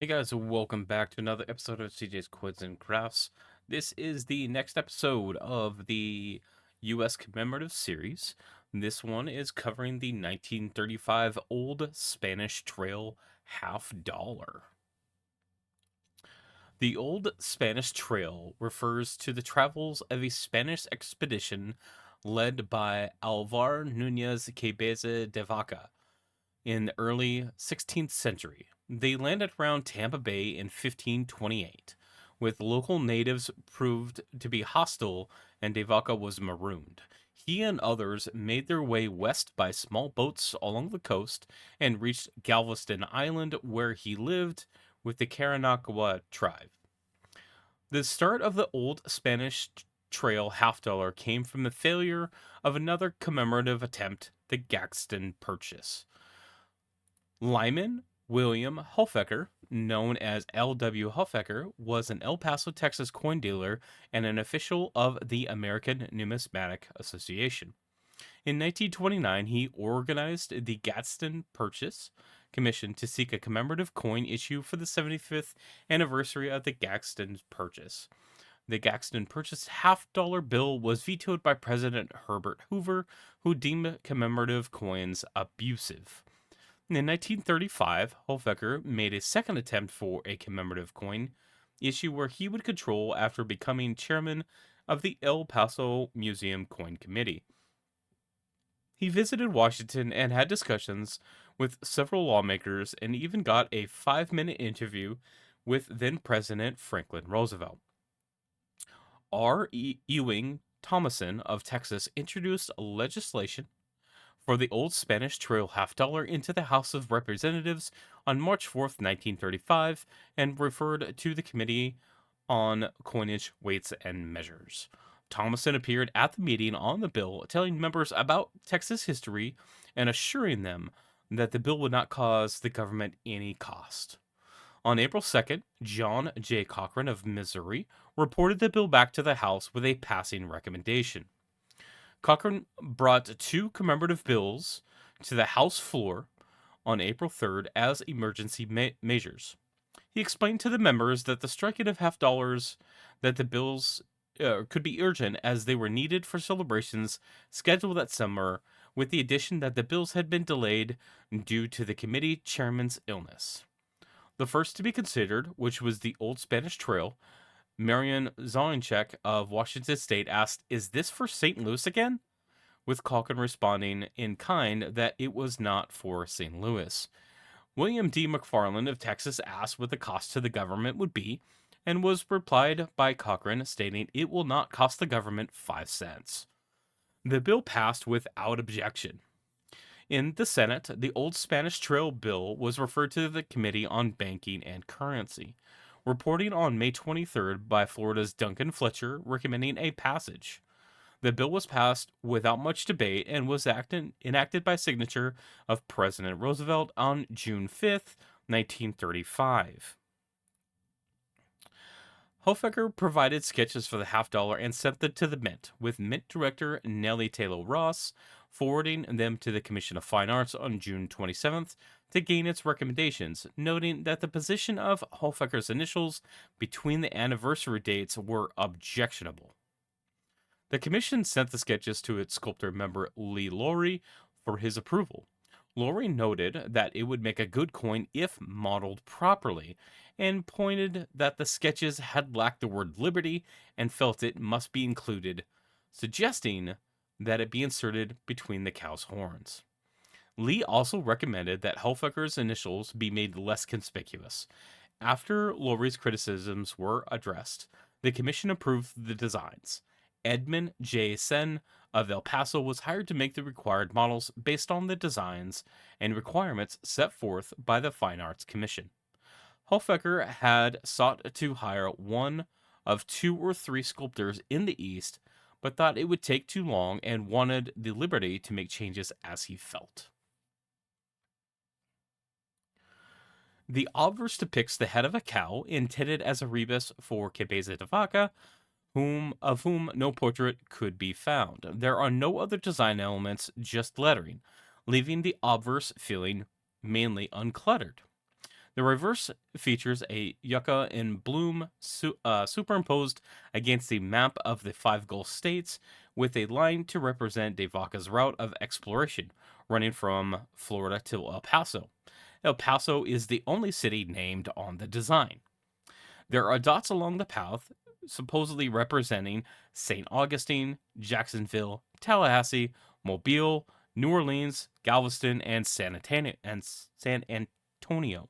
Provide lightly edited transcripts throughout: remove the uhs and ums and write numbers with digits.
Hey guys, welcome back to another episode of CJ's Quiz and Crafts. This is the next episode of the US Commemorative Series. This one is covering the 1935 Old Spanish Trail half dollar. The Old Spanish Trail refers to the travels of a Spanish expedition led by Alvar Nunez Cabeza de Vaca in the early 16th century. They landed around Tampa Bay in 1528, with local natives proved to be hostile and De Vaca was marooned. He and others made their way west by small boats along the coast and reached Galveston Island, where he lived with the Karanakawa tribe. The start of the Old Spanish Trail half dollar came from the failure of another commemorative attempt, the Gadsden Purchase. Lyman William Huffaker, known as L.W. Huffaker, was an El Paso, Texas coin dealer and an official of the American Numismatic Association. In 1929, he organized the Gadsden Purchase Commission to seek a commemorative coin issue for the 75th anniversary of the Gadsden Purchase. The Gadsden Purchase half-dollar bill was vetoed by President Herbert Hoover, who deemed commemorative coins abusive. In 1935, Hofecker made a second attempt for a commemorative coin issue where he would control after becoming chairman of the El Paso Museum Coin Committee. He visited Washington and had discussions with several lawmakers and even got a 5-minute interview with then President Franklin Roosevelt. R. Ewing Thomason of Texas introduced legislation for the Old Spanish Trail half dollar into the House of Representatives on March 4th, 1935, and referred to the Committee on Coinage, Weights, and Measures. Thomason appeared at the meeting on the bill, telling members about Texas history and assuring them that the bill would not cause the government any cost. On April 2nd, John J. Cochran of Missouri reported the bill back to the House with a passing recommendation. Cochran brought two commemorative bills to the House floor on April 3rd as emergency measures. He explained to the members that the striking of half dollars that the bills could be urgent as they were needed for celebrations scheduled that summer, with the addition that the bills had been delayed due to the committee chairman's illness. The first to be considered, which was the Old Spanish Trail, Marion Zoinchek of Washington State asked, "Is this for St. Louis again?" With Calkin responding in kind that it was not for St. Louis. William D. McFarland of Texas asked what the cost to the government would be, and was replied by Cochran stating it will not cost the government 5 cents. The bill passed without objection. In the Senate, the Old Spanish Trail bill was referred to the Committee on Banking and Currency, reporting on May 23rd by Florida's Duncan Fletcher recommending a passage. The bill was passed without much debate and was enacted by signature of President Roosevelt on June 5th, 1935. Hofecker provided sketches for the half dollar and sent them to the Mint, with Mint Director Nellie Taylor Ross forwarding them to the Commission of Fine Arts on June 27th to gain its recommendations, noting that the position of Hofecker's initials between the anniversary dates were objectionable. The commission sent the sketches to its sculptor member Lee Laurie for his approval. Laurie noted that it would make a good coin if modeled properly, and pointed that the sketches had lacked the word liberty and felt it must be included, suggesting that it be inserted between the cow's horns. Lee also recommended that Hofecker's initials be made less conspicuous. After Laurie's criticisms were addressed, the commission approved the designs. Edmund J. Sen of El Paso was hired to make the required models based on the designs and requirements set forth by the Fine Arts Commission. Hofecker had sought to hire one of 2 or 3 sculptors in the East, but thought it would take too long and wanted the liberty to make changes as he felt. The obverse depicts the head of a cow, intended as a rebus for Cabeza de Vaca, of whom no portrait could be found. There are no other design elements, just lettering, leaving the obverse feeling mainly uncluttered. The reverse features a yucca in bloom superimposed against the map of the five Gulf states, with a line to represent De Vaca's route of exploration, running from Florida to El Paso. El Paso is the only city named on the design. There are dots along the path, supposedly representing St. Augustine, Jacksonville, Tallahassee, Mobile, New Orleans, Galveston, and San Antonio.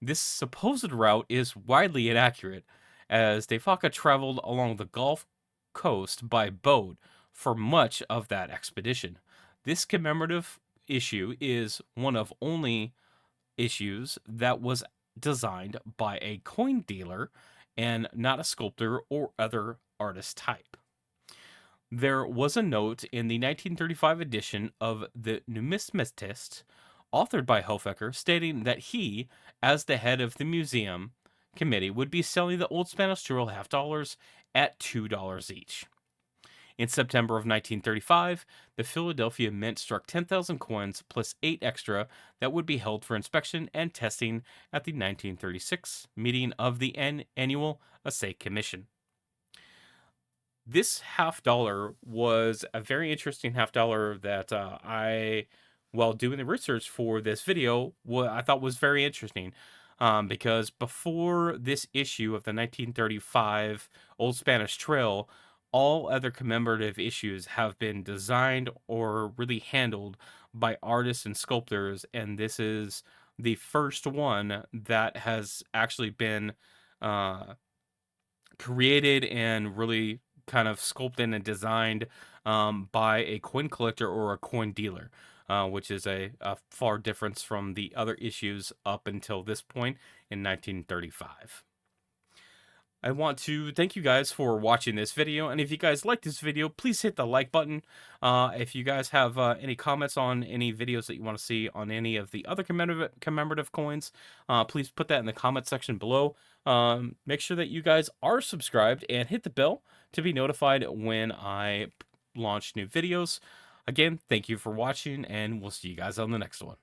This supposed route is widely inaccurate, as De Vaca traveled along the Gulf Coast by boat for much of that expedition. This commemorative issue is one of only issues that was designed by a coin dealer and not a sculptor or other artist type. There was a note in the 1935 edition of the Numismatist, authored by Hofecker, stating that he, as the head of the museum committee, would be selling the old Spanish jewel half dollars at $2 each. In September of 1935, the Philadelphia Mint struck 10,000 coins plus 8 extra that would be held for inspection and testing at the 1936 meeting of the annual Assay Commission. This half dollar was a very interesting half dollar that while doing the research for this video, I thought was very interesting. Because before this issue of the 1935 Old Spanish Trail, all other commemorative issues have been designed or really handled by artists and sculptors, and this is the first one that has actually been uh, created and really kind of sculpted and designed by a coin collector or a coin dealer, which is a far difference from the other issues up until this point in 1935. I want to thank you guys for watching this video, and if you guys like this video, please hit the like button. If you guys have any comments on any videos that you want to see on any of the other commemorative coins, please put that in the comment section below. Make sure that you guys are subscribed and hit the bell to be notified when I launch new videos. Again, thank you for watching, and we'll see you guys on the next one.